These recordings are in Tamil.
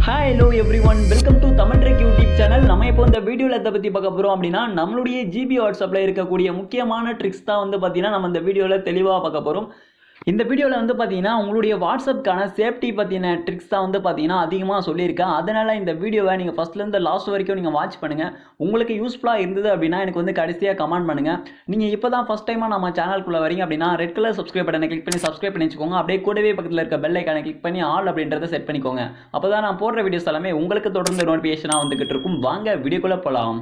Hi, hello everyone. Welcome to Tamil Trek YouTube channel. நம்ம இப்போ இந்த வீடியோல எதை பத்தி பார்க்க போறோம் அப்படினா நம்மளுடைய GB WhatsAppல இருக்கக்கூடிய முக்கியமான ட்ரிக்ஸ் தான் வந்து பாத்தீங்கன்னா நம்ம இந்த வீடியோல தெளிவா பார்க்க போறோம். இந்த வீடியோல வந்து பாத்தீங்கன்னா உங்களுடைய வாட்ஸ்அப்கான சேஃப்டி பத்தின ட்ரிக்ஸ் தான் வந்து பாத்தீங்கன்னா அதிகமா சொல்லியிருக்கேன். அதனால இந்த வீடியோவை நீங்க ஃபர்ஸ்ட்ல இருந்து லாஸ்ட் வரைக்கும் நீங்க வாட்ச் பண்ணுங்க. உங்களுக்கு யூஸ்ஃபுல்லா இருந்தது அப்படினா எனக்கு வந்து கடைசியா கமெண்ட் பண்ணுங்க. நீங்க இப்போதான் ஃபர்ஸ்ட் டைமா நம்ம சேனலுக்குள்ள வரீங்க அப்படினா ரெட் கலர் சப்ஸ்கிரைப் பட்டனை கிளிக் பண்ணி சப்ஸ்கிரைப் பண்ணி வச்சுக்கோங்க. அப்படியே கூடவே பக்கத்துல இருக்க பெல் ஐகானை கிளிக் பண்ணி ஆல் அப்படின்றத செட் பண்ணிக்கோங்க. அப்பதான் நான் போடுற வீடியோஸ் எல்லாமே உங்களுக்கு தொடர்ந்து நோட்டிஃபிகேஷனா வந்துகிட்டு இருக்கும். வாங்க வீடியோக்குள்ள போலாம்.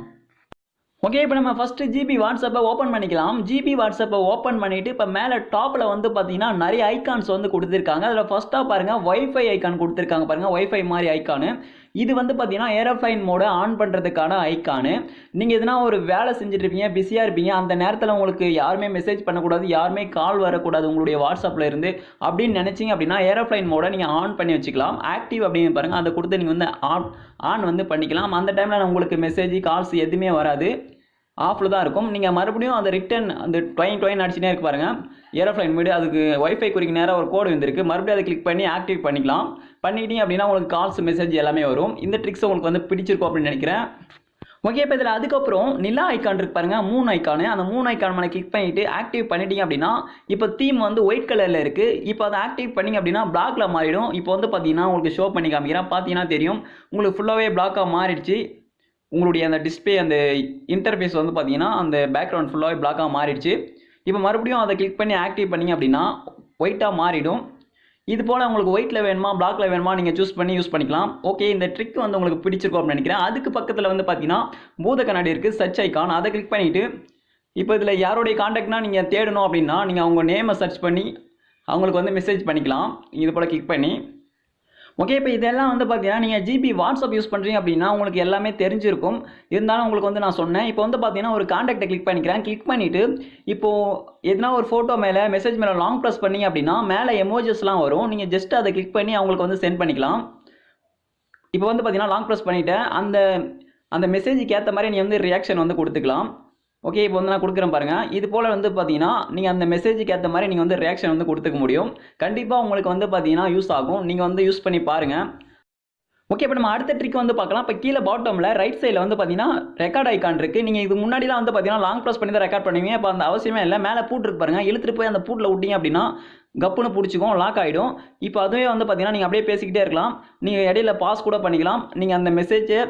ஓகே, இப்போ நம்ம ஃபர்ஸ்ட் ஜிபி வாட்ஸ்அப்பை ஓப்பன் பண்ணிக்கலாம். ஜிபி வாட்ஸ்அப்பை ஓப்பன் பண்ணிட்டு இப்போ மேலே டாப்பில் வந்து பார்த்தீங்கன்னா நிறைய ஐக்கான்ஸ் வந்து கொடுத்துருக்காங்க. அதில் ஃபர்ஸ்ட்டாக பாருங்கள் வைஃபை ஐக்கான் கொடுத்துருக்காங்க. பாருங்கள் வைஃபை மாதிரி ஐக்கானு. இது வந்து பார்த்தீங்கன்னா ஏரோப்ளைன் மோடை ஆன் பண்ணுறதுக்கான ஐக்கானு. நீங்கள் எதுனா ஒரு வேலை செஞ்சுட்டு இருப்பீங்க, பிஸியாக இருப்பீங்க, அந்த நேரத்தில் உங்களுக்கு யாருமே மெசேஜ் பண்ணக்கூடாது, யாருமே கால் வரக்கூடாது உங்களுடைய வாட்ஸ்அப்பில் இருந்து அப்படின்னு நினச்சிங்க அப்படின்னா ஏரோப்ளைன் மோடை நீங்கள் ஆன் பண்ணி வச்சுக்கலாம். ஆக்டிவ் அப்படின்னு பாருங்கள், அதை கொடுத்து நீங்கள் வந்து ஆன் வந்து பண்ணிக்கலாம். அந்த டைமில் உங்களுக்கு மெசேஜ் கால்ஸ் எதுவுமே வராது, ஆஃபில் தான் இருக்கும். நீங்கள் மறுபடியும் அந்த ரிட்டன் அந்த டொயின் அடிச்சுனே இருக்கு பாருங்கள் ஏரோப்ளைன் மீடு. அதுக்கு வைஃபை குறிக்கு நேராக ஒரு கோடு வந்திருக்கு. மறுபடியும் அதை கிளிக் பண்ணி ஆக்டிவ் பண்ணிக்கலாம். பண்ணிட்டீங்க அப்படின்னா உங்களுக்கு கால்ஸ் மெசேஜ் எல்லாமே வரும். இந்த ட்ரிக்ஸ் உங்களுக்கு வந்து பிடிச்சிருக்கும் அப்படின்னு நினைக்கிறேன். ஓகே, இப்போ இதில் அதுக்கப்புறம் நிலா ஐக்கான் இருக்கு பாருங்க, மூணு ஐக்கானு. அந்த மூணு ஐக்கான் மேலே கிளிக் பண்ணிட்டு ஆக்டிவ் பண்ணிட்டீங்க அப்படின்னா இப்போ தீம் வந்து ஒயிட் கலரில் இருக்குது. இப்போ அதை ஆக்டிவ் பண்ணிங்க அப்படின்னா பிளாக்ல மாறிடும். இப்போ வந்து பார்த்தீங்கன்னா உங்களுக்கு ஷோ பண்ணி காமிக்கிறேன், பார்த்தீங்கன்னா தெரியும் உங்களுக்கு ஃபுல்லாகவே பிளாக்காக மாறிடுச்சு. உங்களுடைய அந்த டிஸ்பிளே அந்த இன்டர்ஃபேஸ் வந்து பார்த்தீங்கன்னா அந்த பேக்ரவுண்ட் ஃபுல்லாகவே பிளாக்காக மாறிடுச்சு. இப்போ மறுபடியும் அதை கிளிக் பண்ணி ஆக்டிவ் பண்ணிங்க அப்படின்னா ஒயிட்டாக மாறிடும். இது போல் உங்களுக்கு ஒயிட்டில் வேணுமா பிளாக்ல வேணுமா நீங்கள் சூஸ் பண்ணி யூஸ் பண்ணிக்கலாம். ஓகே, இந்த ட்ரிக் வந்து உங்களுக்கு பிடிச்சிருக்கும் அப்படின்னு நினைக்கிறேன். அதுக்கு பக்கத்தில் வந்து பார்த்தீங்கன்னா பூத கண்ணாடி இருக்குது, சர்ச் ஐக்கான். அதை கிளிக் பண்ணிவிட்டு இப்போ இதில் யாருடைய காண்டாக்ட்னா நீங்கள் தேடணும் அப்படின்னா நீங்கள் அவங்க நேமை சர்ச் பண்ணி அவங்களுக்கு வந்து மெசேஜ் பண்ணிக்கலாம் இது போல் கிளிக் பண்ணி. ஓகே, இப்போ இதெல்லாம் வந்து பார்த்தீங்கன்னா நீங்கள் ஜிபி வாட்ஸ்அப் யூஸ் பண்ணுறீங்க அப்படின்னா உங்களுக்கு எல்லாமே தெரிஞ்சிருக்கும். இருந்தாலும் உங்களுக்கு வந்து நான் சொன்னேன். இப்போ வந்து பார்த்தீங்கன்னா ஒரு காண்டாக்டை கிளிக் பண்ணிக்கிறேன். கிளிக் பண்ணிவிட்டு இப்போது எதுனா ஒரு ஃபோட்டோ மேலே மெசேஜ் மேலே லாங் ப்ரெஸ் பண்ணிங்க அப்படின்னா மேலே எமோஜஸ்லாம் வரும். நீங்கள் ஜஸ்ட் அதை கிளிக் பண்ணி அவங்களுக்கு வந்து சென்ட் பண்ணிக்கலாம். இப்போ வந்து பார்த்தீங்கன்னா லாங் ப்ரெஸ் பண்ணிவிட்டேன். அந்த மெசேஜுக்கு ஏற்ற மாதிரி நீங்கள் வந்து ரியாக்ஷன் வந்து கொடுத்துக்கலாம். ஓகே, இப்போ வந்து நான் கொடுக்குறேன் பாருங்கள். இது போல் வந்து பார்த்தீங்கன்னா நீங்கள் அந்த மெசேஜுக்கு ஏற்ற மாதிரி நீங்கள் வந்து ரியாக்ஷன் வந்து கொடுத்துக்க முடியும். கண்டிப்பாக உங்களுக்கு வந்து பார்த்தீங்கன்னா யூஸ் ஆகும். நீங்கள் வந்து யூஸ் பண்ணி பாருங்கள். ஓகே, இப்போ நம்ம அடுத்த ட்ரிக் வந்து பார்க்கலாம். இப்போ கீழே பாட்டமில் ரைட் சைடில் வந்து பார்த்தீங்கன்னா ரெக்கார்ட் ஐக்கான் இருக்குது. நீங்கள் இது முன்னாடிலாம் வந்து பார்த்தீங்கன்னா லாங் ப்ரெஸ் பண்ணி தான் ரெக்கார்ட் பண்ணுவீங்க. இப்போ அந்த அவசியமே இல்லை. மேலே பூட் இருக்கு பாருங்கள், இழுத்துட்டு போய் அந்த பூட்டில் விட்டீங்க அப்படின்னா கப்புன்னு பிடிச்சிக்கும், லாக் ஆகிடும். இப்போ அதுவே வந்து பார்த்தீங்கன்னா நீங்கள் அப்படியே பேசிக்கிட்டே இருக்கலாம். நீங்கள் இடையில பாஸ் கூட பண்ணிக்கலாம். நீங்கள் அந்த மெசேஜை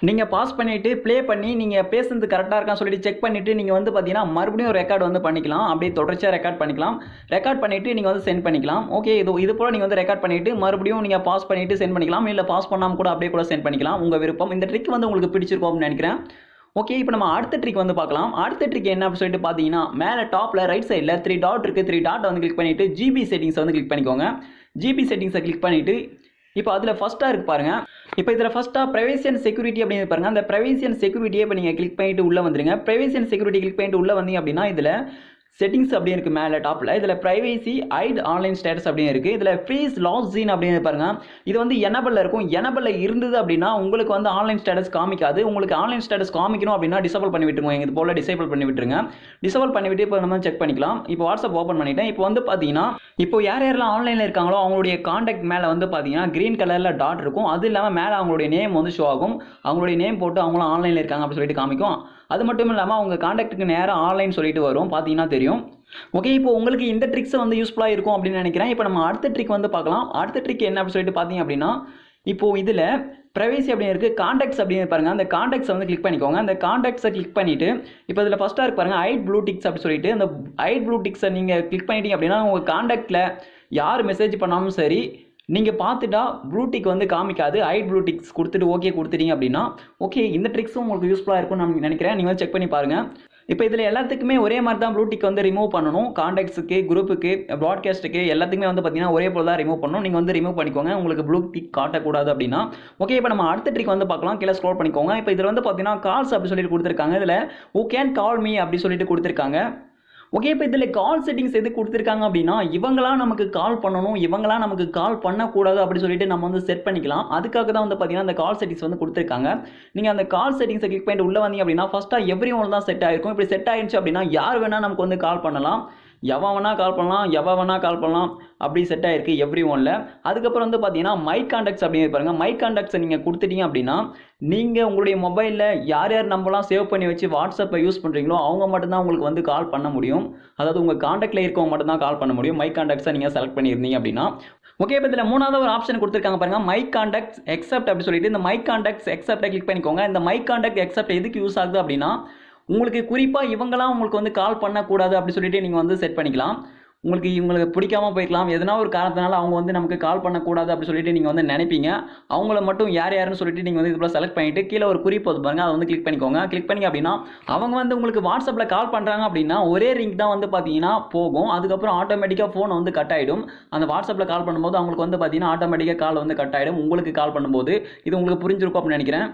நீங்கள் பாஸ் பண்ணிவிட்டு ப்ளே பண்ணி நீங்கள் பேசுறது கரெக்டாக இருக்கான்னு சொல்லிட்டு செக் பண்ணிவிட்டு நீங்கள் வந்து பார்த்தீங்கன்னா மறுபடியும் ரெக்கார்ட் வந்து பண்ணிக்கலாம். அப்படியே தொடர்ச்சியாக ரெக்கார்ட் பண்ணிக்கலாம். ரெக்கார்ட் பண்ணிவிட்டு நீங்கள் வந்து சென்ட் பண்ணிக்கலாம். ஓகே, இது போல் நீங்கள் வந்து ரெக்கார்ட் பண்ணிவிட்டு மறுபடியும் நீங்கள் பாஸ் பண்ணிவிட்டு சென்ட் பண்ணிக்கலாம். இல்லை பாஸ் பண்ணாமல் கூட அப்படியே கூட சென்ட் பண்ணிக்கலாம், உங்கள் விருப்பம். இந்த ட்ரிக் வந்து உங்களுக்கு பிடிச்சிருக்கும் அப்படின்னு நினைக்கிறேன். ஓகே, இப்போ நம்ம அடுத்த ட்ரிக் வந்து பார்க்கலாம். அடுத்த ட்ரிக் என்ன அப்படின்னு சொல்லிட்டு பார்த்தீங்கன்னா மேலே டாப்பில் ரைட் சைடில் 3 டாட் இருக்குது. 3 டாட்டை வந்து கிளிக் பண்ணிவிட்டு ஜிபி செட்டிங்ஸை வந்து கிளிக் பண்ணிக்கோங்க. ஜிபி செட்டிங்ஸை கிளிக் பண்ணிவிட்டு இப்போ அதில் ஃபஸ்ட்டாக இருக்குது பாருங்கள். இப்போ இதில் ஃபஸ்ட்டாக ப்ரைவேசி அண்ட் செக்யூரிட்டி அப்படின்னு பாருங்கள். அந்த ப்ரைவேசி அண்ட் செக்யூரிட்டியை இப்போ நீங்கள் கிளிக் பண்ணிட்டு உள்ளே வந்துருங்க. ப்ரைவேசி அண்ட் செக்யூரிட்டி கிளிக் பண்ணிட்டு உள்ளே வந்தீங்க அப்படின்னா இதில் செட்டிங்ஸ் அப்படின்னு இருக்குது மேலே டாப்பில். இதில் ப்ரைவேசி ஹைட் ஆன்லைன் ஸ்டேட்டஸ் அப்படின்னு இருக்குது. இதில் ஃப்ரீஸ் லாஸ் ஜீன் அப்படின்னு பாருங்கள். இது வந்து எனபிளில் இருக்கும். எனபிளில் இருந்தது அப்படின்னா உங்களுக்கு வந்து ஆன்லைன் ஸ்டேட்டஸ் காமிக்காது. உங்களுக்கு ஆன்லைன் ஸ்டேட்டஸ் காமிக்கணும் அப்படின்னா டிசேபிள் பண்ணி விட்டுருங்க. இது போல் டிசேபிள் பண்ணி விட்டுருங்க. டிசேபிள் பண்ணிவிட்டு இப்போ நம்ம செக் பண்ணிக்கலாம். இப்போ வாட்ஸ்அப் ஓப்பன் பண்ணிட்டேன். இப்போ வந்து பார்த்தீங்கன்னா இப்போ யாரெல்லாம் ஆன்லைனில் இருக்காங்களோ அவங்களுடைய காண்டாக்ட் மேலே வந்து பார்த்தீங்கன்னா க்ரீன் கலரில் டாட் இருக்கும். அது இல்லாமல் மேலே அவங்களுடைய நேம் வந்து ஷோ ஆகும். அவங்களுடைய நேம் போட்டு அவங்களும் ஆன்லைனில் இருக்காங்க அப்படின்னு சொல்லிட்டு காமிக்கும். அது மட்டும் இல்லாமல் அவங்க காண்டாக்ட்டுக்கு நேராக ஆன்லைன் சொல்லிட்டு வரும், பார்த்தீங்கன்னா தெரியும். ஓகே, இப்போ உங்களுக்கு இந்த ட்ரிக்ஸ் வந்து யூஸ்ஃபுல்லாக இருக்கும் அப்படின்னு நினைக்கிறேன். இப்போ நம்ம அடுத்த ட்ரிக் வந்து பார்க்கலாம். அடுத்த ட்ரிக் என்ன அப்படின்னு சொல்லிட்டு பார்த்தீங்க அப்படின்னா இப்போது இதில் ப்ரைவேசி அப்படின்னு இருக்குது, காண்டாக்ட்ஸ் அப்படின்னு பாருங்கள். அந்த காண்டாக்ட்ஸை வந்து கிளிக் பண்ணிக்கோங்க. அந்த காண்டாக்ட்ஸை கிளிக் பண்ணிவிட்டு இப்போ இதில் ஃபஸ்ட்டாக இருக்கு பாருங்கள் ஹைட் ப்ளூ டிக்ஸ் அப்படின்னு சொல்லிட்டு அந்த ஹைட் ப்ளூ டிக்ஸை நீங்கள் கிளிக் பண்ணிட்டீங்க அப்படின்னா உங்கள் காண்டாக்டில் யார் மெசேஜ் பண்ணாலும் சரி நீங்கள் பார்த்துட்டா ப்ளூடிக் வந்து காமிக்காது. ஹைட் ப்ளூடிக்ஸ் கொடுத்துட்டு ஓகே கொடுத்துட்டீங்க அப்படின்னா ஓகே, இந்த ட்ரிக்ஸும் உங்களுக்கு யூஸ்ஃபுல்லாக இருக்கும்னு நான் நினைக்கிறேன். நீங்கள் செக் பண்ணி பாருங்கள். இப்போ இதில் எல்லாத்துக்குமே ஒரே மாதிரி தான் ப்ளூடிக் வந்து ரிமூவ் பண்ணணும். காண்டாக்ட்ஸுக்கு, குரூப்புக்கு, ப்ராட்காஸ்ட்டுக்கு எல்லாத்துக்குமே வந்து பார்த்தீங்கன்னா ஒரே போல் தான் ரிமூவ் பண்ணணும். நீங்கள் வந்து ரிமூவ் பண்ணிக்கோங்க உங்களுக்கு ப்ளூடிக் காட்டக்கூடாது அப்படின்னா. ஓகே, இப்போ நம்ம அடுத்த ட்ரிக் வந்து பார்க்கலாம். கீழே ஸ்க்ரோல் பண்ணிக்கோங்க. இப்போ இதில் வந்து பார்த்தீங்கன்னா கால்ஸ் அப்படி சொல்லிட்டு கொடுத்துருக்காங்க. இதில் who can call me அப்படி சொல்லிட்டு கொடுத்துருக்காங்க. ஓகே, இப்போ இதில் கால் செட்டிங்ஸ் எது கொடுத்துருக்காங்க அப்படின்னா இவங்களாம் நமக்கு கால் பண்ணணும், இவங்களாம் நமக்கு கால் பண்ணக்கூடாது அப்படி சொல்லிட்டு நம்ம வந்து செட் பண்ணிக்கலாம். அதுக்காக தான் வந்து பார்த்தீங்கன்னா அந்த கால் செட்டிங்ஸ் வந்து கொடுத்துருக்காங்க. நீங்கள் அந்த கால் செட்டிங்ஸை கிளிக் பண்ணிட்டு உள்ளே வந்தீங்க அப்படின்னா ஃபஸ்ட்டாக எவ்ரி ஒன் தான் செட் ஆகிருக்கும். இப்படி செட் ஆகிடுச்சு அப்படின்னா யார் வேணால் நமக்கு வந்து கால் பண்ணலாம். எவன் வேணால் கால் பண்ணலாம், எவன் வேணால் கால் பண்ணலாம், அப்படி செட் ஆகிருக்கு எவ்ரி ஒனில். அதுக்கப்புறம் வந்து பார்த்தீங்கன்னா மை கான்டாக்ட்ஸ் அப்படின்னு பாருங்கள். மை கான்டாக்ட்ஸை நீங்கள் கொடுத்துட்டீங்க அப்படின்னா நீங்கள் உங்களுடைய மொபைலில் யார் யார் நம்பர்லாம் சேவ் பண்ணி வச்சு வாட்ஸ்அப்பை யூஸ் பண்ணுறீங்களோ அவங்க மட்டும்தான் உங்களுக்கு வந்து கால் பண்ண முடியும். அதாவது உங்கள் கான்டாக்டில் இருக்கவங்க மட்டும்தான் கால் பண்ண முடியும். மை கான்டாக்ட்ஸை நீங்கள் செலக்ட் பண்ணியிருந்தீங்க அப்படின்னா. ஓகே, இப்போ இதில் மூணாவது ஒரு ஆப்ஷன் கொடுத்துருக்காங்க பாருங்கள், மை கான்டாக்ட்ஸ் எக்ஸப்ட் அப்படி சொல்லிட்டு. இந்த மை கான்டாக்ட்ஸ் எக்ஸப்டை கிளிக் பண்ணிக்கோங்க. இந்த மை கான்டாக்ட் எக்ஸப்ட் எதுக்கு யூஸ் ஆகுது அப்படின்னா உங்களுக்கு குறிப்பாக இவங்களாம் உங்களுக்கு வந்து கால் பண்ணக்கூடாது அப்படி சொல்லிட்டு நீங்கள் வந்து செட் பண்ணிக்கலாம். இவங்களுக்கு பிடிக்காம போய்க்கலாம், எதனா ஒரு காரணத்தினால அவங்க வந்து நமக்கு கால் பண்ணக்கூடாது அப்படி சொல்லிட்டு நீங்கள் வந்து நினைப்பீங்க. அவங்கள மட்டும் யார் யாருன்னு சொல்லிட்டு நீங்கள் வந்து இதுக்குள்ள செலக்ட் பண்ணிட்டு கீழே ஒரு குறிப்பு வந்து பாருங்க, அதை வந்து கிளிக் பண்ணிக்கோங்க. கிளிக் பண்ணி அப்படின்னா அவங்க வந்து உங்களுக்கு வாட்ஸ்அப்பில் கால் பண்ணுறாங்க அப்படின்னா ஒரே ரிங் தான் வந்து பார்த்தீங்கன்னா போகும். அதுக்கப்புறம் ஆட்டோமேட்டிக்காக ஃபோன் வந்து கட் ஆகிடும். அந்த வாட்ஸ்அப்பில் கால் பண்ணும்போது அவங்களுக்கு வந்து பார்த்தீங்கன்னா ஆட்டோமேட்டிக்காக கால் வந்து கட் ஆகிடும் உங்களுக்கு கால் பண்ணும்போது. இது உங்களுக்கு புரிஞ்சிருக்கும் அப்படின்னு நினைக்கிறேன்.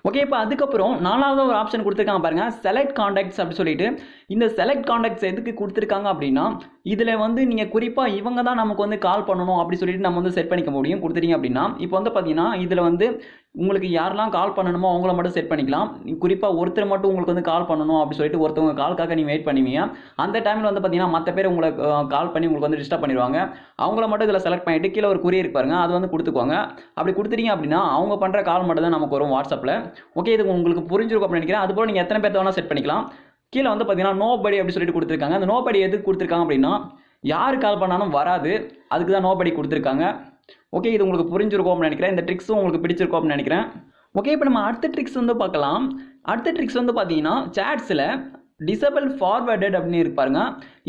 ஓகே, இப்போ அதுக்கப்புறம் நாலாவது ஒரு ஆப்ஷன் கொடுத்துருக்காங்க பாருங்க, செலக்ட் கான்டாக்ட்ஸ் அப்படி சொல்லிட்டு. இந்த செலக்ட் கான்டாக்ட்ஸ் எதுக்கு கொடுத்துருக்காங்க அப்படின்னா இதில் வந்து நீங்கள் குறிப்பாக இவங்க தான் நமக்கு வந்து கால் பண்ணணும் அப்படி சொல்லிட்டு நம்ம வந்து செட் பண்ணிக்க முடியும். கொடுத்துட்டீங்க அப்படின்னா இப்போ வந்து பார்த்தீங்கன்னா இதில் வந்து உங்களுக்கு யாரெல்லாம் கால் பண்ணணுமோ அவங்கள மட்டும் செட் பண்ணிக்கலாம். குறிப்பாக ஒருத்தர் மட்டும் உங்களுக்கு வந்து கால் பண்ணணும் அப்படி சொல்லிட்டு ஒருத்தவங்க கால்க்காக நீங்கள் வெயிட் பண்ணுவீங்க. அந்த டைமில் வந்து பார்த்தீங்கன்னா மற்ற பேர் உங்களை கால் பண்ணி உங்களுக்கு வந்து டிஸ்டர்ப் பண்ணிடுவாங்க. அவங்கள மட்டும் இதில் செலக்ட் பண்ணிட்டு கீழே ஒரு குறியர் பாருங்க, அது வந்து கொடுத்துக்கோங்க. அப்படி கொடுத்துட்டீங்க அப்படின்னா அவங்க பண்ணுற கால் மட்டும் தான் நமக்கு வரும் வாட்ஸ்அப்பில். ஓகே, இது உங்களுக்கு புரிஞ்சிருக்கும் அப்படின்னு நினைக்கிறேன். அதுபோல் நீங்கள் எத்தனை பேர்த்த வேணால் செட் பண்ணிக்கலாம். கீழே வந்து பார்த்தீங்கன்னா நோபடி அப்படி சொல்லிட்டு கொடுத்துருக்காங்க. அந்த நோபடி எதுக்கு கொடுத்துருக்காங்க அப்படின்னா யார் கால் பண்ணாலும் வராது, அதுக்கு தான் நோபடி கொடுத்துருக்காங்க. ஓகே, இது உங்களுக்கு புரிஞ்சிருக்கும் அப்படின்னு நினைக்கிறேன். இந்த ட்ரிக்ஸும் உங்களுக்கு பிடிச்சிருக்கும் அப்படின்னு நினைக்கிறேன். ஓகே, இப்போ நம்ம அடுத்த ட்ரிக்ஸ் வந்து பார்க்கலாம். அடுத்த ட்ரிக்ஸ் வந்து பார்த்தீங்கன்னா சேட்ஸில் டிசபிள் ஃபார்வர்டட் அப்படின்னு இருப்பாருங்க.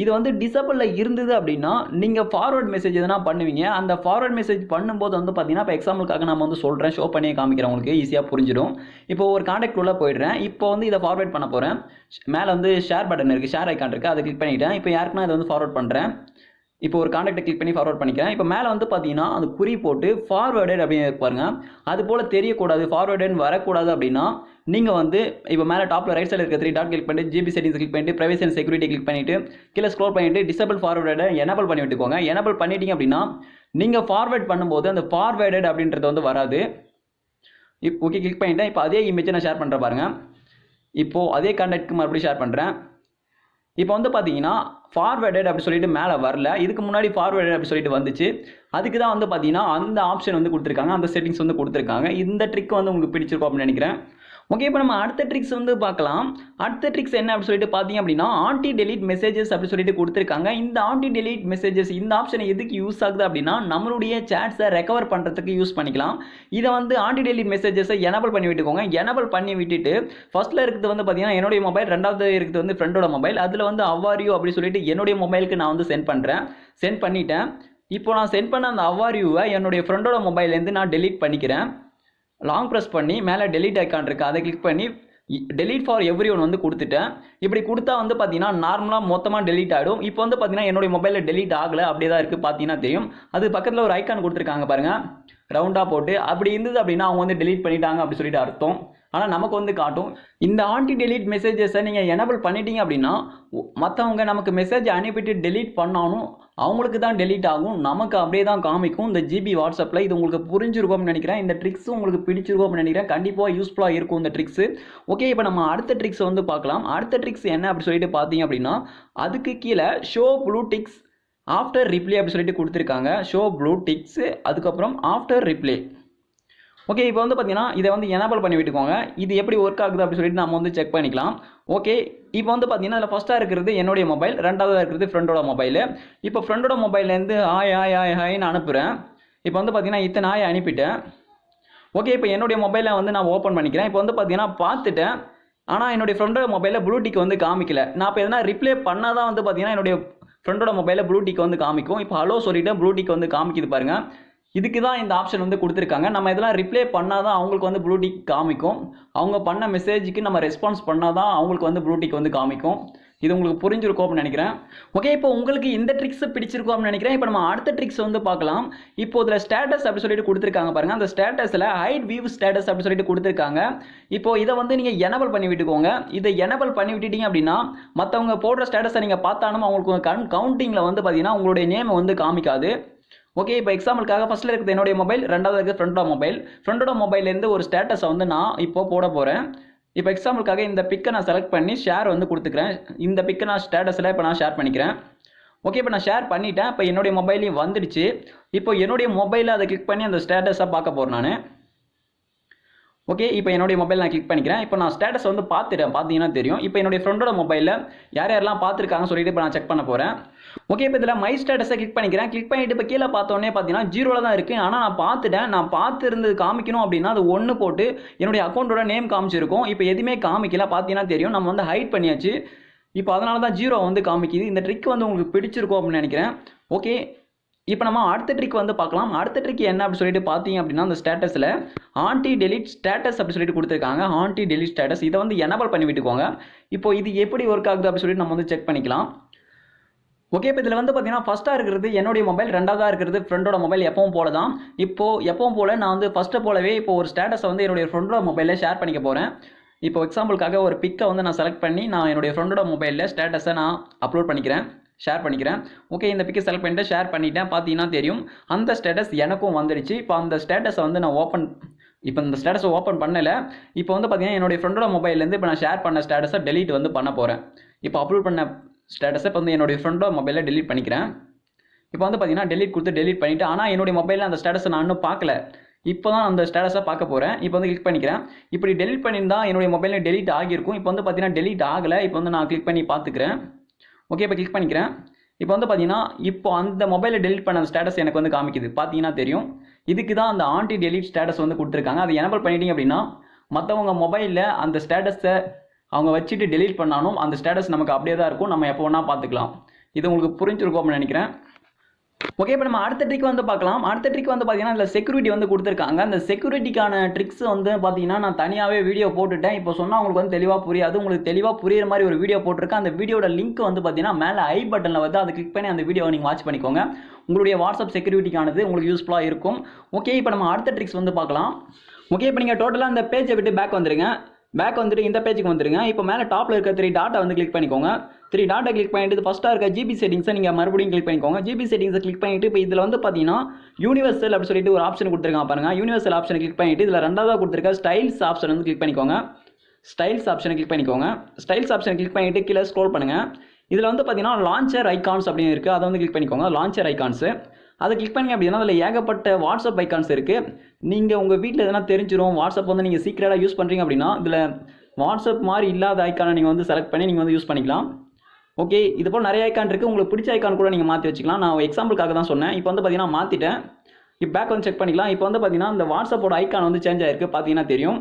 இது வந்து டிசபிளில் இருந்தது அப்படின்னா நீங்கள் ஃபார்வர்ட் மெசேஜ் எதனா பண்ணுவீங்க. அந்த ஃபார்வர்ட் மெசேஜ் பண்ணும்போது வந்து பார்த்தீங்கன்னா இப்போ எக்ஸாம்பிளுக்காக நம்ம வந்து சொல்கிறேன், ஷோ பண்ணியே காமிக்கிறேன், உங்களுக்கு ஈஸியாக புரிஞ்சிடும். இப்போ ஒரு கான்டாக்ட் உள்ள போயிடுறேன். இப்போ வந்து இதை ஃபார்வர்ட் பண்ண போகிறேன். மேலே வந்து ஷேர் பட்டன் இருக்குது, ஷேர் ஐக்கான் இருக்குது, அதை கிளிக் பண்ணிவிட்டேன். இப்போ யாருக்குன்னா இதை வந்து ஃபார்வர்ட் பண்ணுறேன். இப்போ ஒரு கான்டாக்டை கிளிக் பண்ணி ஃபார்வர்ட் பண்ணிக்கிறேன். இப்போ மேலே வந்து பார்த்தீங்கன்னா அது குறி போட்டு ஃபார்வர்டட் அப்படின்னு இருப்பாருங்க. அது போல் தெரியக்கூடாது, ஃபார்வர்டுன்னு வரக்கூடாது அப்படின்னா நீங்கள் வந்து இப்போ மேலே டாப்பில் ரைட் சைடில் இருக்க 3 டாட் கிளிக் பண்ணிட்டு GB செட்டிங்ஸ் கிளிக் பண்ணிட்டு பிரைவசி அண்ட் செக்யூரிட்டி கிளிக் பண்ணிட்டு கீழே ஸ்க்ரோல் பண்ணிட்டு டிசபிள் ஃபார்வர்டை எனபிள் பண்ணி விட்டுக்கோங்க. எனபிள் பண்ணிட்டீங்க அப்படின்னா நீங்கள் ஃபார்வர்ட் பண்ணும்போது அந்த ஃபார்வர்டட் அப்படின்றது வந்து வராது. ஓகே, கிளிக் பண்ணிட்டேன். இப்போ அதே இமேஜை நான் ஷேர் பண்ணுறேன் பாருங்கள். இப்போது அதே கான்டாக்ட்க்கு மறுபடியும் ஷேர் பண்ணுறேன். இப்போ வந்து பார்த்தீங்கன்னா ஃபார்வர்டட் அப்படி சொல்லிட்டு மேலே வரல, இதுக்கு முன்னாடி ஃபார்வர்டட் அப்படி சொல்லிட்டு வந்துச்சு. அதுக்கு தான் வந்து பார்த்தீங்கன்னா அந்த ஆப்ஷன் வந்து கொடுத்துருக்காங்க, அந்த செட்டிங்ஸ் வந்து கொடுத்துருக்காங்க. இந்த ட்ரிக் வந்து உங்களுக்கு பிடிச்சிருக்கும் அப்படின்னு நினைக்கிறேன். ஓகே, இப்போ நம்ம அடுத்த ட்ரிக்ஸ் வந்து பார்க்கலாம். அடுத்த ட்ரிக்ஸ் என்ன அப்படி சொல்லிட்டு பார்த்தீங்க அப்படின்னா ஆன்டி டெலீட் மெசேஜஸ் அப்படி சொல்லிட்டு கொடுத்துருக்காங்க. இந்த ஆன்டி டெலீட் மெசேஜஸ் இந்த ஆப்ஷன் எதுக்கு யூஸ் ஆகுது அப்படின்னா நம்மளுடைய சேட்ஸை ரெக்கவர் பண்ணுறதுக்கு யூஸ் பண்ணிக்கலாம். இதை வந்து ஆன்டி டெலீட் மெசேஜஸை எனபிள் பண்ணி விட்டுக்கோங்க. எனபிள் பண்ணி விட்டுட்டு ஃபர்ஸ்ட்டில் இருக்கிறது வந்து பார்த்தீங்கன்னா என்னுடைய மொபைல், ரெண்டாவது இருக்கிறது வந்து ஃப்ரெண்டோட மொபைல். அதில் வந்து அவ்வாரியூ அப்படி சொல்லிட்டு என்னுடைய மொபைலுக்கு நான் வந்து சென்ட் பண்ணுறேன். சென்ட் பண்ணிட்டேன். இப்போ நான் சென்ட் பண்ண அந்த அவ்வாரியூவை என்னுடைய ஃப்ரெண்டோட மொபைல்லேருந்து நான் டெலீட் பண்ணிக்கிறேன். லாங் ப்ரெஸ் பண்ணி மேலே டெலீட் ஐக்கான் இருக்குது, அதை கிளிக் பண்ணி டெலீட் ஃபார் எவ்ரி ஒன் வந்து கொடுத்துட்டேன். இப்படி கொடுத்தா வந்து பார்த்தீங்கன்னா நார்மலாக மொத்தமாக டெலீட் ஆகிடும். இப்போ வந்து பார்த்தீங்கன்னா என்னுடைய மொபைலில் டெலீட் ஆகலை, அப்படியே தான் இருக்குது, பார்த்தீங்கன்னா தெரியும். அது பக்கத்தில் ஒரு ஐக்கான் கொடுத்துருக்காங்க பாருங்கள், ரவுண்டாக போட்டு. அப்படி இருந்தது அப்படின்னா அவங்க வந்து டெலீட் பண்ணிட்டாங்க அப்படி சொல்லிட்டு அர்த்தம். ஆனால் நமக்கு வந்து காட்டும். இந்த ஆன்டி டெலீட் மெசேஜஸை நீங்கள் எனபிள் பண்ணிட்டீங்க அப்படின்னா மற்றவங்க நமக்கு மெசேஜ் அனுப்பிட்டு டெலீட் பண்ணாலும் அவங்களுக்கு தான் டெலீட் ஆகும், நமக்கு அப்படியே தான் காமிக்கும் இந்த GB வாட்ஸ்அப்பில். இது உங்களுக்கு புரிஞ்சிருக்கும்னு நினைக்கிறேன். இந்த ட்ரிக்ஸ் உங்களுக்கு பிடிச்சிருக்கும்னு நினைக்கிறேன். கண்டிப்பாக யூஸ்ஃபுல்லாக இருக்கும் இந்த ட்ரிக்ஸு. ஓகே, இப்போ நம்ம அடுத்த ட்ரிக்ஸ் வந்து பார்க்கலாம். அடுத்த ட்ரிக்ஸ் என்ன அப்படி சொல்லிட்டு பார்த்தீங்க அப்படின்னா அதுக்கு கீழே show blue ticks after reply அப்படி சொல்லிட்டு கொடுத்துருக்காங்க. ஷோ ப்ளூ டிக்ஸு, அதுக்கப்புறம் ஆஃப்டர் ரிப்ளே. ஓகே, இப்போ வந்து பார்த்தீங்கன்னா இதை வந்து எனபிள் பண்ணி விட்டுக்கோங்க. இது எப்படி ஒர்க் ஆகுது அப்படி சொல்லிட்டு நம்ம வந்து செக் பண்ணிக்கலாம். ஓகே, இப்போ வந்து பார்த்தீங்கன்னா அதில் ஃபஸ்ட்டாக இருக்கிறது என்னுடைய மொபைல், ரெண்டாவதாக இருக்கிறது ஃப்ரெண்டோட மொபைலு. இப்போ ஃப்ரெண்டோட மொபைல்லேருந்து ஹாய் ஹாய் ஹாய் ஹாய்னு அனுப்புகிறேன். இப்போ வந்து பார்த்தீங்கன்னா இத்தனை ஹாய் அனுப்பிட்டேன். ஓகே, இப்போ என்னுடைய மொபைலை வந்து நான் ஓப்பன் பண்ணிக்கிறேன். இப்போ வந்து பார்த்தீங்கன்னா பார்த்துட்டேன், ஆனால் என்னுடைய ஃப்ரெண்டோட மொபைலில் ப்ளூடிக் வந்து காமிக்கல. நான் இப்போ எதனா ரிப்ளே பண்ணால் தான் வந்து பார்த்தீங்கன்னா என்னுடைய ஃப்ரெண்டோட மொபைலில் ப்ளூடிக் வந்து காமிக்கும். இப்போ ஹலோ சொல்லிவிட்டு ப்ளூடிக் வந்து காமிக்குது பாருங்கள். இதுக்கு தான் இந்த ஆப்ஷன் வந்து கொடுத்துருக்காங்க. நம்ம இதெல்லாம் ரிப்ளே பண்ணால் தான் அவங்களுக்கு வந்து ப்ளூடிக் காமிக்கும். அவங்க பண்ண மெசேஜுக்கு நம்ம ரெஸ்பான்ஸ் பண்ணால் தான் அவங்களுக்கு வந்து ப்ளூடிக் வந்து காமிக்கும். இது உங்களுக்கு புரிஞ்சிருக்கும் அப்படின்னு நினைக்கிறேன். ஓகே, இப்போ உங்களுக்கு இந்த ட்ரிக்ஸ் பிடிச்சிருக்கும் அப்படின்னு நினைக்கிறேன். இப்போ நம்ம அடுத்த ட்ரிக்ஸ் வந்து பார்க்கலாம். இப்போ இதில் ஸ்டேட்டஸ் அப்படி சொல்லிட்டு கொடுத்துருக்காங்க பாருங்கள். அந்த ஸ்டேட்டஸில் ஹைட் வியூ ஸ்டேட்டஸ் அப்படி சொல்லிட்டு கொடுத்துருக்காங்க. இப்போ இதை வந்து நீங்கள் எனபிள் பண்ணி விட்டுக்கோங்க. இதை எனபிள் பண்ணி விட்டுட்டீங்க அப்படின்னா மற்றவங்க போடுற ஸ்டேட்டஸை நீங்கள் பார்த்தாலும் அவங்களுக்கு கவுண்டிங்கில் வந்து பார்த்தீங்கன்னா உங்களுடைய நேமை வந்து காமிக்காது. ஓகே, இப்போ எக்ஸாம்பிளுக்காக ஃபஸ்ட்டில் இருக்கிறது என்னுடைய மொபைல், ரெண்டாவது இருக்கிறது ஃப்ரெண்டோட மொபைல்லேருந்து ஒரு ஸ்டேட்டஸை வந்து நான் இப்போ போட போகிறேன். இப்போ எக்ஸாம்பிளுக்காக இந்த பிக்கை நான் செலக்ட் பண்ணி ஷேர் வந்து கொடுத்துக்கிறேன். இந்த பிக்கை நான் ஸ்டேட்டஸில் இப்போ நான் ஷேர் பண்ணிக்கிறேன். ஓகே, இப்போ நான் ஷேர் பண்ணிட்டேன். இப்போ என்னுடைய மொபைலையும் வந்துடுச்சு. இப்போ என்னுடைய மொபைலில் அதை கிளிக் பண்ணி அந்த ஸ்டேட்டஸை பார்க்க போகிறேன் நான். ஓகே, இப்போ என்னுடைய மொபைல் நான் கிளிக் பண்ணிக்கிறேன். இப்போ நான் ஸ்டேட்டஸ் வந்து பார்த்துட்டேன், பார்த்தீங்கன்னா தெரியும். இப்போ என்னுடைய ஃப்ரெண்டோட மொபைலில் யார் யாரெல்லாம் பார்த்துருக்காங்கன்னு சொல்லிட்டு இப்போ நான் செக் பண்ண போகிறேன். ஓகே, இப்போ இதில் மை ஸ்டேட்டஸை கிளிக் பண்ணிக்கிறேன். கிளிக் பண்ணிட்டு இப்போ கீழே பார்த்தோன்னே பார்த்தீங்கன்னா 0ல் தான் இருக்குது. ஆனால் நான் பார்த்துட்டேன். நான் பார்த்துருந்தது காமிக்கணும் அப்படின்னா அது 1 போட்டு என்னுடைய அக்கௌண்ட்டோட நேம் காமிச்சிருக்கும். இப்போ எதுவுமே காமிக்கல, பார்த்தீங்கன்னா தெரியும். நம்ம வந்து ஹைட் பண்ணியாச்சு. இப்போ அதனால தான் 0 வந்து காமிக்குது. இந்த ட்ரிக் வந்து உங்களுக்கு பிடிச்சிருக்கும் அப்படின்னு நினைக்கிறேன். ஓகே, இப்போ நம்ம அடுத்த ட்ரிக் வந்து பார்க்கலாம். அடுத்த ட்ரிக் என்ன அப்படின்னு சொல்லிட்டு பார்த்தீங்க அப்படின்னா, அந்த ஸ்டேட்டஸில் ஆன்டி டெலிட் ஸ்டேட்டஸ் அப்படின்னு சொல்லிட்டு கொடுத்துருக்காங்க. ஆன்டி டெலிட் ஸ்டேட்டஸ் இதை வந்து எனபிள் பண்ணி விட்டுக்கோங்க. இப்போ இது எப்படி ஒர்க் ஆகுது அப்படின்னு சொல்லிட்டு நம்ம வந்து செக் பண்ணிக்கலாம். ஓகே, இப்போ இதில் வந்து பார்த்தீங்கன்னா ஃபஸ்ட்டாக இருக்கிறது என்னுடைய மொபைல், ரெண்டாவதாக இருக்கிறது ஃப்ரெண்டோட மொபைல். எப்பவும் போல தான். இப்போது எப்பவும் போல் நான் வந்து ஃபஸ்ட்டை போலவே இப்போ ஒரு ஸ்டேட்டஸை வந்து என்னுடைய ஃப்ரெண்டோட மொபைலில் ஷேர் பண்ணிக்க போகிறேன். இப்போ எக்ஸாம்பிளுக்காக ஒரு பிக்கை வந்து நான் செலக்ட் பண்ணி நான் என்னுடைய ஃப்ரெண்டோட மொபைலில் ஸ்டேட்டஸை நான் அப்லோட் பண்ணிக்கிறேன், ஷேர் பண்ணிக்கிறேன். ஓகே, இந்த பிக்கை செலக்ட் பண்ணிட்டு ஷேர் பண்ணிட்டேன். பார்த்தீங்கன்னா தெரியும் அந்த ஸ்டேட்டஸ் எனக்கும் வந்துடுச்சு. இப்போ அந்த ஸ்டேட்டஸை வந்து நான் இந்த ஸ்டேட்டஸை ஓப்பன் பண்ணலை. இப்போ வந்து பார்த்தீங்கன்னா என்னுடைய ஃப்ரெண்டோட மொபைல்லேருந்து இப்போ நான் ஷேர் பண்ண ஸ்டேட்டஸை டெலீட் வந்து பண்ண போகிறேன். இப்போ அப்லோட் பண்ண ஸ்டேட்டஸை இப்போ வந்து என்னுடைய ஃப்ரெண்டோட மொபைலில் டெலீட் பண்ணிக்கிறேன். இப்போ வந்து பார்த்தீங்கன்னா டெலீட் கொடுத்து டெலீட் பண்ணிவிட்டு, ஆனால் என்னுடைய மொபைலில் அந்த ஸ்டேட்டஸை நான் இன்னும் பார்க்கல. இப்போ தான் அந்த ஸ்டேட்டஸை பார்க்க போகிறேன். இப்போ வந்து கிளிக் பண்ணிக்கிறேன். இப்படி டெலீட் பண்ணியிருந்தா என்னுடைய மொபைலில் டெலீட் ஆகியிருக்கும். இப்போ வந்து பார்த்தீங்கன்னா டெலீட் ஆகலை. இப்போ வந்து நான் கிளிக் பண்ணி பார்த்துக்கிறேன். ஓகே, இப்போ கிளிக் பண்ணிக்கிறேன். இப்போ வந்து பார்த்தீங்கன்னா இப்போ அந்த மொபைலில் டெலீட் பண்ண ஸ்டேட்டஸ் எனக்கு வந்து காமிக்குது, பார்த்தீங்கன்னா தெரியும். இதுக்கு தான் அந்த ஆன்டி டெலீட் ஸ்டேட்டஸ் வந்து கொடுத்துருக்காங்க. அதை எனபிள் பண்ணிட்டீங்க அப்படின்னா மற்றவங்க மொபைலில் அந்த ஸ்டேட்டஸை அவங்க வச்சுட்டு டெலீட் பண்ணாலும் அந்த ஸ்டேட்டஸ் நமக்கு அப்படியே தான் இருக்கும். நம்ம எப்போ வேணா பார்த்துக்கலாம். இது உங்களுக்கு புரிஞ்சிருக்கும் அப்படின்னு நினைக்கிறேன். ஓகே, இப்போ நம்ம அடுத்த ட்ரிக் வந்து பார்க்கலாம். அடுத்த ட்ரிக் வந்து பார்த்தீங்கன்னா இதில் செக்யூரிட்டி வந்து கொடுத்துருக்காங்க. அந்த செக்யூரிட்டிக்கான ட்ரிக்ஸ் வந்து பார்த்தீங்கன்னா நான் தனியாகவே வீடியோ போட்டுட்டேன். இப்போ சொன்னால் உங்களுக்கு வந்து தெளிவாக புரியாது. உங்களுக்கு தெளிவாக புரியுற மாதிரி ஒரு வீடியோ போட்டிருக்கேன். அந்த வீடியோட லிங்க் வந்து பார்த்தீங்கன்னா மேலே ஐ பட்டனில் வந்து அதை கிளிக் பண்ணி அந்த வீடியோவை நீங்கள் வாட்ச் பண்ணிக்கோங்க. உங்களுடைய வாட்ஸ்அப் செக்யூரிட்டிக்கானது உங்களுக்கு யூஸ்ஃபுல்லாக இருக்கும். ஓகே, இப்போ நம்ம அடுத்த ட்ரிக்ஸ் வந்து பார்க்கலாம். ஓகே, இப்போ நீங்கள் டோட்டலாக அந்த பேஜை விட்டு பேக் வந்துருங்க. பேக் வந்துட்டு இந்த பேஜுக்கு வந்துருங்க. இப்போ மேலே டாப்பில் இருக்க 3 டாட்டை வந்து கிளிக் பண்ணிக்கோங்க. 3 டாட்டை கிளிக் பண்ணிட்டு ஃபஸ்ட்டாக இருக்க GB செட்டிங்ஸை நீங்கள் மறுபடியும் கிளிக் பண்ணிக்கோங்க. GB செட்டிங்ஸை கிளிக் பண்ணிட்டு இப்போ இதில் வந்து பார்த்தீங்கன்னா யூனிவர்சல் அப்படின்னு சொல்லிட்டு ஒரு ஆப்ஷன் கொடுத்துருக்காங்க பாருங்க. யூனிவர்சல் ஆப்ஷனை கிளிக் பண்ணிட்டு இதில் ரெண்டாவதாக கொடுத்துருக்க ஸ்டைல்ஸ் ஆப்ஷன் வந்து கிளிக் பண்ணிக்கோங்க. ஸ்டைல்ஸ் ஆப்ஷனை கிளிக் பண்ணிக்கோங்க. ஸ்டைல்ஸ் ஆப்ஷனை கிளிக் பண்ணிட்டு கீழே ஸ்க்ரோல் பண்ணுங்கள். இதில் வந்து பார்த்தீங்கன்னா லான்ச்சர் ஐகான்ஸ் அப்படின்னு இருக்குது. அதை வந்து கிளிக் பண்ணிக்கோங்க. லான்ச்சர் ஐகான்ஸு அதை கிளிக் பண்ணி அப்படின்னா அதில் ஏகப்பட்ட வாட்ஸ்அப் ஐகான்ஸ் இருக்குது. நீங்கள் உங்கள் வீட்டில் எதனா தெரிஞ்சிடும். வாட்ஸ்அப் வந்து நீங்கள் சீக்கிரட்டாக யூஸ் பண்ணுறீங்க அப்படின்னா இதில் வாட்ஸ்அப் மாதிரி இல்லாத ஐக்கானை நீங்கள் வந்து செலக்ட் பண்ணி நீங்கள் வந்து யூஸ் பண்ணிக்கலாம். ஓகே, இது போல் நிறைய ஐக்கான் இருக்குது. உங்களுக்கு பிடிச்ச ஐக்கான் கூட நீங்கள் மாற்றி வச்சுக்கலாம். நான் எக்ஸாம்பிளுக்காக தான் சொன்னேன். இப்போ வந்து பார்த்தீங்கன்னா மாற்றிட்டேன். இப்போ பேக் வந்து செக் பண்ணிக்கலாம். இப்போ வந்து பார்த்தீங்கன்னா இந்த வாட்ஸ்அப்போட ஐக்கான் வந்து சேஞ்ச் ஆயிருக்கு, பார்த்தீங்கன்னா தெரியும்.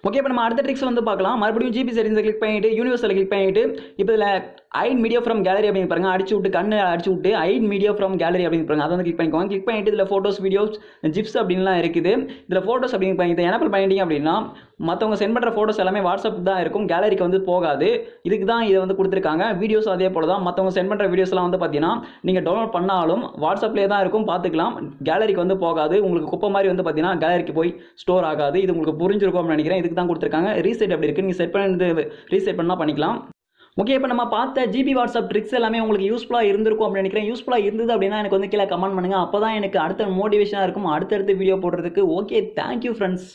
ஓகே, இப்போ நம்ம அடுத்த ட்ரிக்ஸ் வந்து பார்க்கலாம். மறுபடியும் GB செட்டிங்ஸை கிளிக் பண்ணிட்டு யூனிவர்சல் கிளிக் பண்ணிட்டு இப்போ இதில் ஐட் மீடியா ஃப்ரம் கேலரி அப்படின்னு பாருங்க. அடிச்சு விட்டு கண்ணு அடிச்சு விட்டு ஐட் மீடியா ஃப்ரம் கேலரி அப்படின்னு பாருங்க. அதை வந்து கிளிக் பண்ணிக்கோங்க. கிளிக் பண்ணிட்டு இதில் ஃபோட்டோஸ், வீடியோஸ், ஜிப்ஸ் அப்படின்லாம் இருக்குது. இதில் ஃபோட்டோஸ் அப்படின்னு பண்ணிட்டு எனபிள் பண்ணிட்டீங்க அப்படின்னா மற்றவங்க சென்ட் பண்ணுற ஃபோட்டோஸ் எல்லாமே வாட்ஸ்அப் தான் இருக்கும், கேலரிக்கு வந்து போகாது. இதுக்கு தான் இதை வந்து கொடுத்துருக்காங்க. வீடியோஸ் அதே போல தான். மற்றவங்க சென்ட் பண்ணுற வீடியோஸ்லாம் வந்து பார்த்தீங்கன்னா நீங்கள் டவுன்லோட் பண்ணாலும் வாட்ஸ்அப்லேயே தான் இருக்கும், பார்த்துக்கலாம். கேலரிக்கு வந்து போகாது. உங்களுக்கு குப்பை மாதிரி வந்து பார்த்தீங்கன்னா கேலரிக்கு போய் ஸ்டோர் ஆகாது. இது உங்களுக்கு புரிஞ்சிருக்கும்னு நினைக்கிறேன். இதுக்கு தான் கொடுத்துருக்காங்க. ரீசெட் அப்படி இருக்குது, நீங்கள் செட் பண்ணி ரீசெட் பண்ணால் பண்ணிக்கலாம். ஓகே, இப்போ நம்ம பார்த்த GB வாட்ஸ்அப் ட்ரிக்ஸ் எல்லாமே உங்களுக்கு யூஸ்ஃபுல்லாக இருந்திருக்கும் அப்படின்னு நினைக்கிறேன். யூஸ்ஃபுல்லாக இருந்தது அப்படின்னா எனக்கு வந்து கீழே கமெண்ட் பண்ணுங்கள். அப்போ தான் எனக்கு அடுத்த மோட்டிவேஷனாக இருக்கும் அடுத்தடுத்து வீடியோ போடுறதுக்கு. Okay, thank you friends.